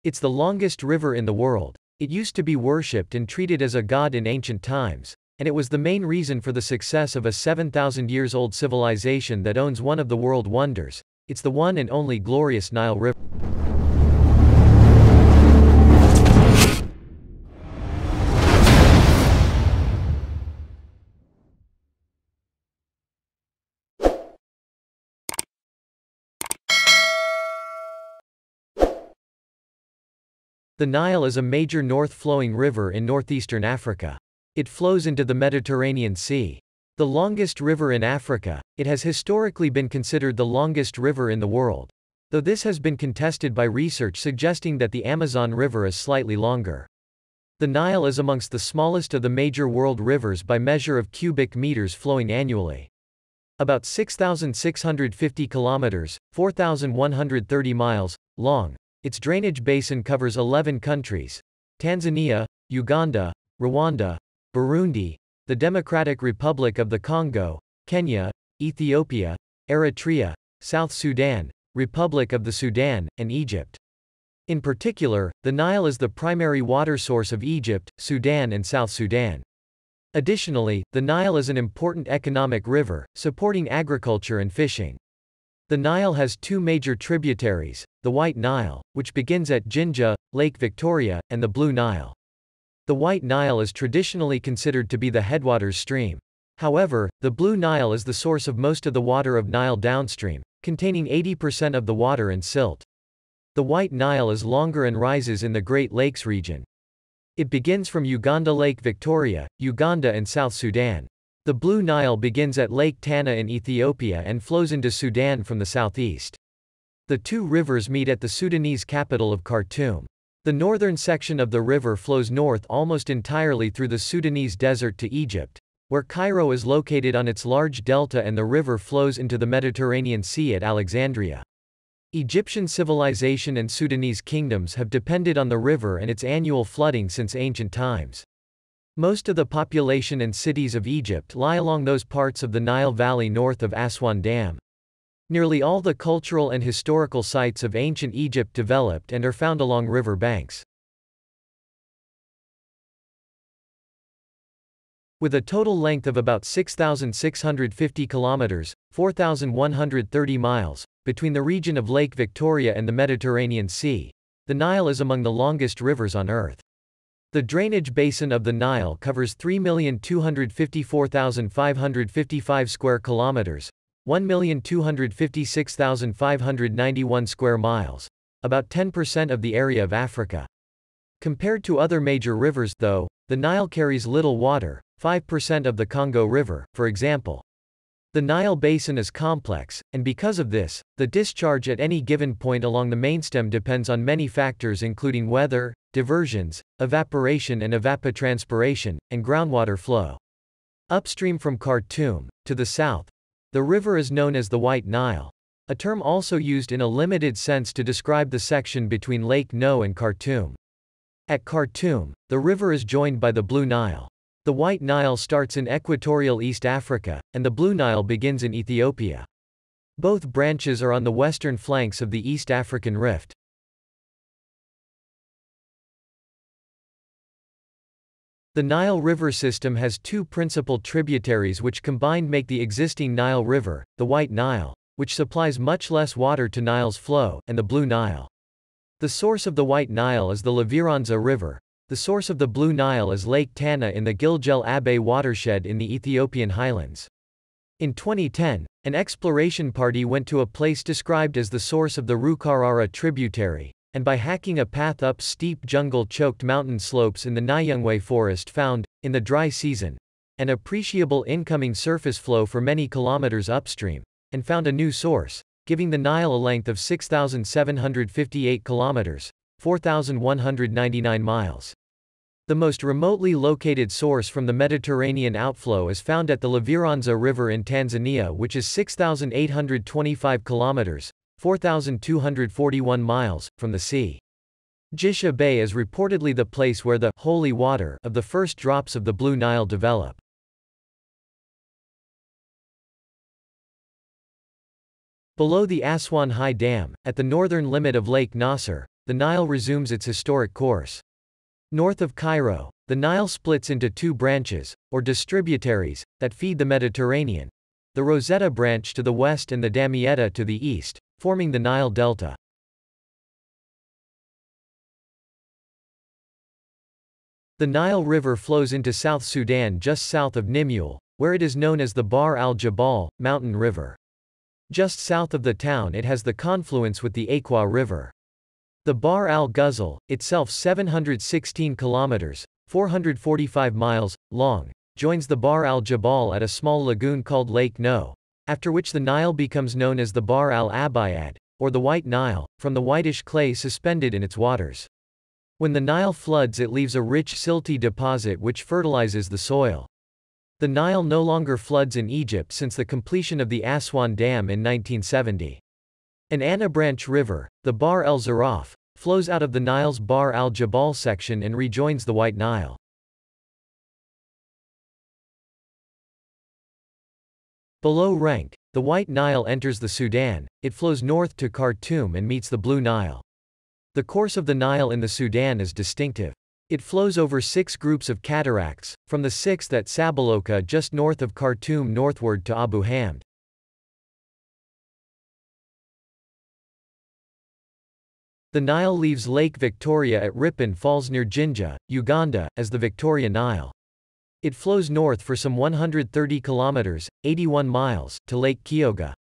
It's the longest river in the world. It used to be worshipped and treated as a god in ancient times, and it was the main reason for the success of a 7,000 years old civilization that owns one of the world wonders. It's the one and only glorious Nile River. The Nile is a major north-flowing river in northeastern Africa. It flows into the Mediterranean Sea. The longest river in Africa, it has historically been considered the longest river in the world, though this has been contested by research suggesting that the Amazon River is slightly longer. The Nile is amongst the smallest of the major world rivers by measure of cubic meters flowing annually. About 6,650 kilometers, 4,130 miles, long. Its drainage basin covers 11 countries: Tanzania, Uganda, Rwanda, Burundi, the Democratic Republic of the Congo, Kenya, Ethiopia, Eritrea, South Sudan, Republic of the Sudan, and Egypt. In particular, the Nile is the primary water source of Egypt, Sudan, and South Sudan. Additionally, the Nile is an important economic river, supporting agriculture and fishing. The Nile has two major tributaries: the White Nile, which begins at Jinja, Lake Victoria, and the Blue Nile. The White Nile is traditionally considered to be the headwaters stream. However, the Blue Nile is the source of most of the water of Nile downstream, containing 80% of the water and silt. The White Nile is longer and rises in the Great Lakes region. It begins from Uganda, Lake Victoria, Uganda, and South Sudan. The Blue Nile begins at Lake Tana in Ethiopia and flows into Sudan from the southeast. The two rivers meet at the Sudanese capital of Khartoum. The northern section of the river flows north almost entirely through the Sudanese desert to Egypt, where Cairo is located on its large delta, and the river flows into the Mediterranean Sea at Alexandria. Egyptian civilization and Sudanese kingdoms have depended on the river and its annual flooding since ancient times. Most of the population and cities of Egypt lie along those parts of the Nile Valley north of Aswan Dam. Nearly all the cultural and historical sites of ancient Egypt developed and are found along river banks. With a total length of about 6,650 kilometers, 4,130 miles, between the region of Lake Victoria and the Mediterranean Sea, the Nile is among the longest rivers on Earth. The drainage basin of the Nile covers 3,254,555 square kilometers, 1,256,591 square miles, about 10% of the area of Africa. Compared to other major rivers, though, the Nile carries little water, 5% of the Congo River, for example. The Nile basin is complex, and because of this, the discharge at any given point along the mainstem depends on many factors including weather, diversions, evaporation and evapotranspiration, and groundwater flow. Upstream from Khartoum, to the south, the river is known as the White Nile, a term also used in a limited sense to describe the section between Lake No and Khartoum. At Khartoum, the river is joined by the Blue Nile. The White Nile starts in equatorial East Africa, and the Blue Nile begins in Ethiopia. Both branches are on the western flanks of the East African Rift. The Nile River system has two principal tributaries which combined make the existing Nile River: the White Nile, which supplies much less water to Nile's flow, and the Blue Nile. The source of the White Nile is the Laviranza River. The source of the Blue Nile is Lake Tana in the Gilgel Abbey watershed in the Ethiopian highlands. In 2010, an exploration party went to a place described as the source of the Rukarara tributary, and by hacking a path up steep jungle-choked mountain slopes in the Nyungwe forest found, in the dry season, an appreciable incoming surface flow for many kilometers upstream, and found a new source, giving the Nile a length of 6,758 kilometers, 4,199 miles. The most remotely located source from the Mediterranean outflow is found at the Laviranza River in Tanzania, which is 6,825 kilometers, 4,241 miles, from the sea. Jisha Bay is reportedly the place where the holy water of the first drops of the Blue Nile develop. Below the Aswan High Dam, at the northern limit of Lake Nasser, the Nile resumes its historic course. North of Cairo, the Nile splits into two branches, or distributaries, that feed the Mediterranean: the Rosetta branch to the west and the Damietta to the east, forming the Nile Delta. The Nile River flows into South Sudan just south of Nimule, where it is known as the Bahr al-Jabal Mountain River. Just south of the town it has the confluence with the Aqua River. The Bahr al-Ghazal, itself 716 kilometers, 445 miles, long, joins the Bahr al-Jabal at a small lagoon called Lake No, after which the Nile becomes known as the Bahr al-Abayad, or the White Nile, from the whitish clay suspended in its waters. When the Nile floods, it leaves a rich silty deposit which fertilizes the soil. The Nile no longer floods in Egypt since the completion of the Aswan Dam in 1970. An Anabranch River, the Bahr el-Zaraf, flows out of the Nile's Bahr al-Jabal section and rejoins the White Nile. Below Renk, the White Nile enters the Sudan. It flows north to Khartoum and meets the Blue Nile. The course of the Nile in the Sudan is distinctive. It flows over 6 groups of cataracts, from the 6th at Sabaloka just north of Khartoum northward to Abu Hamd. The Nile leaves Lake Victoria at Ripon Falls near Jinja, Uganda, as the Victoria Nile. It flows north for some 130 kilometers, 81 miles, to Lake Kyoga.